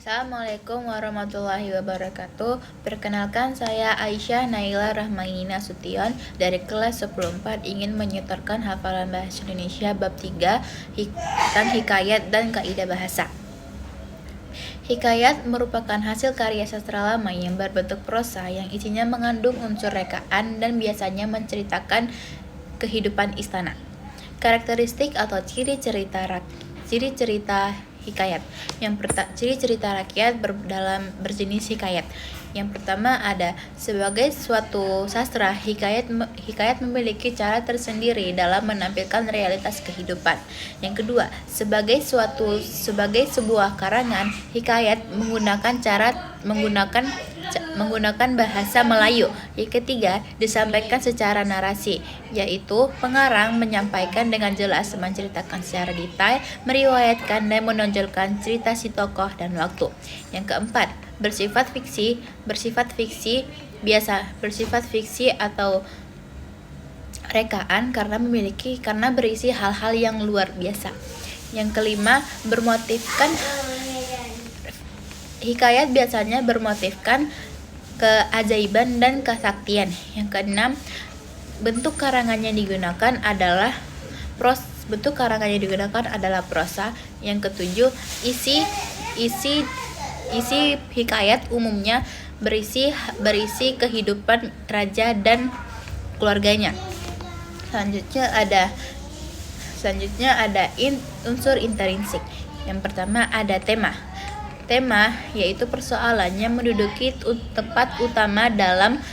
Assalamualaikum warahmatullahi wabarakatuh. Perkenalkan, saya Aisyah Naila Rahmaini Nasution dari kelas 10-4 ingin menyetorkan hafalan bahasa Indonesia bab 3 tentang hikayat dan kaidah bahasa. Hikayat merupakan hasil karya sastra lama yang berbentuk prosa yang isinya mengandung unsur rekaan dan biasanya menceritakan kehidupan istana. Karakteristik atau ciri cerita hikayat. Ciri cerita rakyat dalam berjenis hikayat. Yang pertama ada sebagai suatu sastra, hikayat memiliki cara tersendiri dalam menampilkan realitas kehidupan. Yang kedua, sebagai sebuah karangan, hikayat menggunakan bahasa Melayu. Yang ketiga, disampaikan secara narasi, yaitu pengarang menyampaikan dengan jelas, menceritakan secara detail, meriwayatkan dan menonjolkan cerita si tokoh dan waktu. Yang keempat, bersifat fiksi atau rekaan karena berisi hal-hal yang luar biasa. Yang kelima, hikayat biasanya bermotifkan keajaiban dan kesaktian. Yang keenam, bentuk karangannya digunakan adalah prosa. Yang ketujuh, isi hikayat umumnya berisi kehidupan raja dan keluarganya. Selanjutnya ada unsur intrinsik. Yang pertama ada tema. Tema yaitu persoalan yang menduduki tempat utama dalam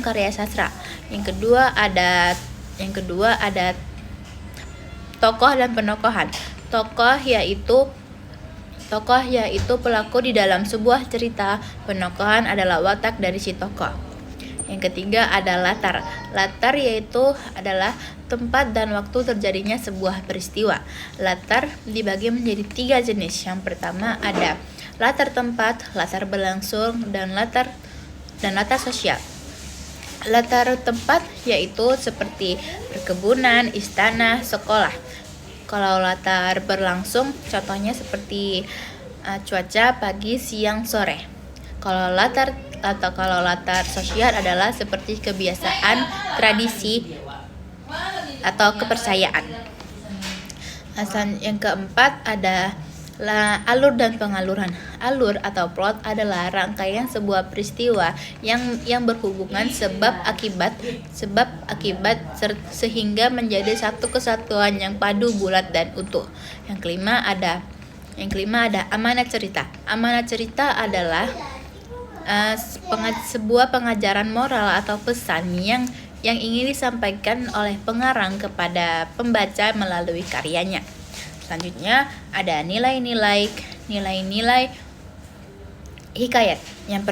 karya sastra. Yang kedua ada tokoh dan penokohan. Tokoh yaitu pelaku di dalam sebuah cerita. Penokohan adalah watak dari si tokoh. Yang ketiga ada latar. Latar yaitu adalah tempat dan waktu terjadinya sebuah peristiwa. Latar dibagi menjadi 3 jenis. Yang pertama ada latar tempat, latar berlangsung, dan latar sosial. Latar tempat yaitu seperti perkebunan, istana, sekolah. Kalau latar berlangsung, contohnya seperti cuaca pagi, siang, sore. Kalau latar sosial adalah seperti kebiasaan, tradisi, atau kepercayaan. Yang keempat ada alur dan pengaluran. Alur atau plot adalah rangkaian sebuah peristiwa yang berhubungan sebab akibat sehingga menjadi satu kesatuan yang padu, bulat, dan utuh. Yang kelima ada amanat cerita. Amanat cerita adalah sebuah pengajaran moral atau pesan yang ingin disampaikan oleh pengarang kepada pembaca melalui karyanya. Selanjutnya ada nilai-nilai hikayat. Yang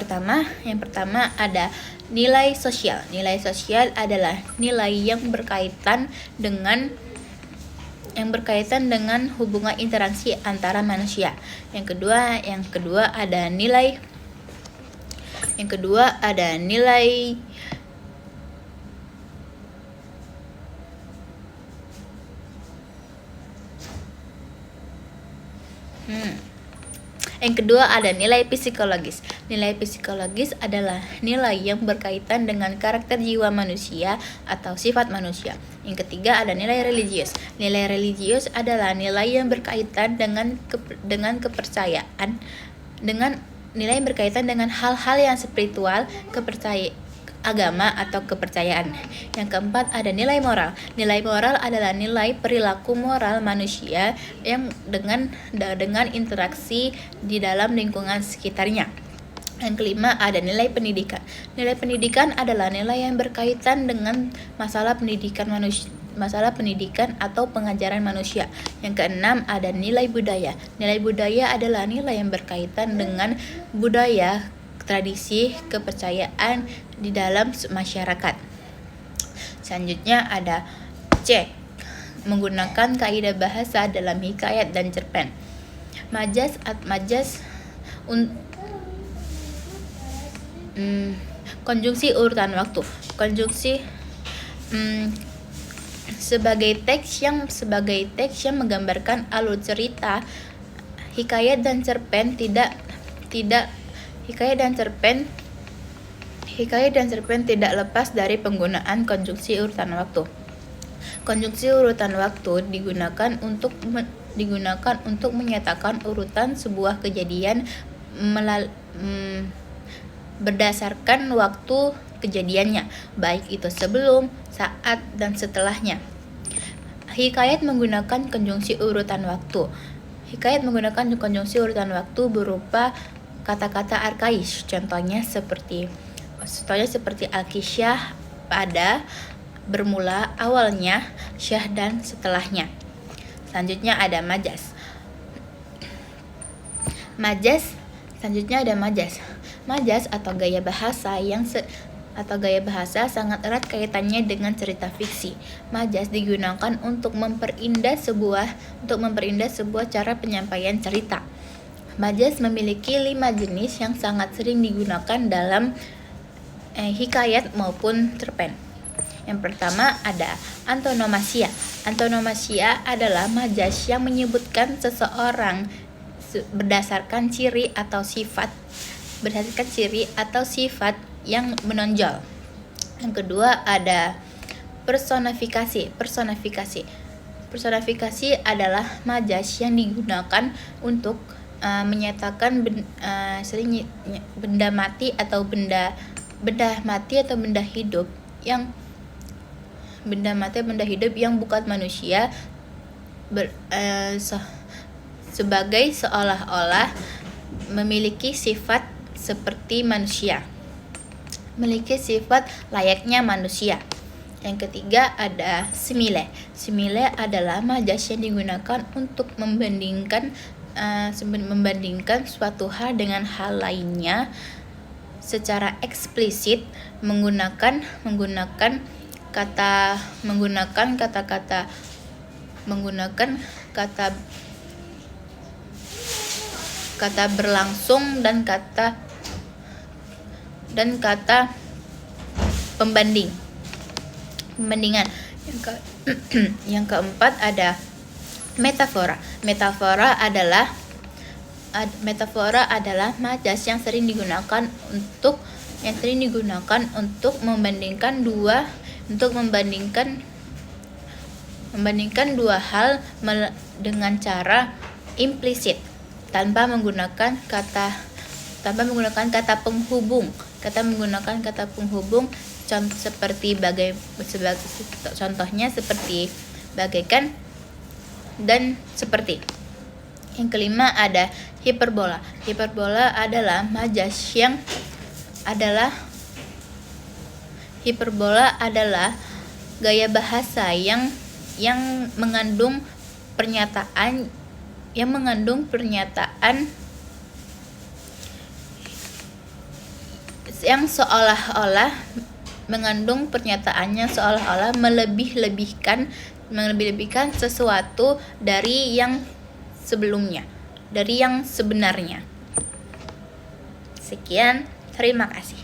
pertama ada nilai sosial. Nilai sosial adalah nilai yang berkaitan dengan hubungan interaksi antara manusia. Yang kedua ada nilai nilai psikologis. Nilai psikologis adalah nilai yang berkaitan dengan karakter jiwa manusia atau sifat manusia. Yang ketiga ada nilai religius. Nilai religius adalah nilai yang berkaitan dengan kepercayaan, nilai yang berkaitan dengan hal-hal yang spiritual, agama atau kepercayaan. Yang keempat ada nilai moral. Nilai moral adalah nilai perilaku moral manusia yang dengan interaksi di dalam lingkungan sekitarnya. Yang kelima ada nilai pendidikan. Nilai pendidikan adalah nilai yang berkaitan dengan masalah pendidikan atau pengajaran manusia. Yang keenam ada nilai budaya. Nilai budaya adalah nilai yang berkaitan dengan budaya, tradisi, kepercayaan di dalam masyarakat. Selanjutnya ada C. Menggunakan kaidah bahasa dalam hikayat dan cerpen. Konjungsi urutan waktu. Sebagai teks yang menggambarkan alur cerita, hikayat dan cerpen tidak Hikayat dan cerpen tidak lepas dari penggunaan konjungsi urutan waktu. Konjungsi urutan waktu digunakan untuk menyatakan urutan sebuah kejadian berdasarkan waktu kejadiannya, baik itu sebelum, saat, dan setelahnya. Hikayat menggunakan konjungsi urutan waktu. Hikayat menggunakan konjungsi urutan waktu berupa kata-kata arkais. Contohnya seperti al-Kisah, pada, bermula, awalnya, syah, dan setelahnya. Selanjutnya ada majaz. Selanjutnya ada majaz. Majaz atau gaya bahasa sangat erat kaitannya dengan cerita fiksi. Majaz digunakan untuk memperindah sebuah cara penyampaian cerita. Majaz memiliki 5 jenis yang sangat sering digunakan dalam hikayat maupun cerpen. Yang pertama ada antonomasia. Antonomasia adalah majaz yang menyebutkan seseorang berdasarkan ciri atau sifat yang menonjol. Yang kedua ada personifikasi. Personifikasi adalah majaz yang digunakan untuk menyatakan benda mati atau benda hidup yang bukan manusia sebagai seolah-olah memiliki sifat seperti manusia, memiliki sifat layaknya manusia. Yang ketiga ada simile. Simile adalah majaz yang digunakan untuk membandingkan suatu hal dengan hal lainnya secara eksplisit menggunakan kata berlangsung dan kata pembandingan. Yang keempat ada metafora. Metafora adalah majaz yang sering digunakan untuk membandingkan dua hal dengan cara implisit tanpa menggunakan kata penghubung. Contohnya seperti bagaikan dan seperti. Yang kelima ada hiperbola. Hiperbola adalah gaya bahasa yang mengandung pernyataan yang seolah-olah melebih-lebihkan sesuatu dari yang sebelumnya, dari yang sebenarnya. Sekian, terima kasih.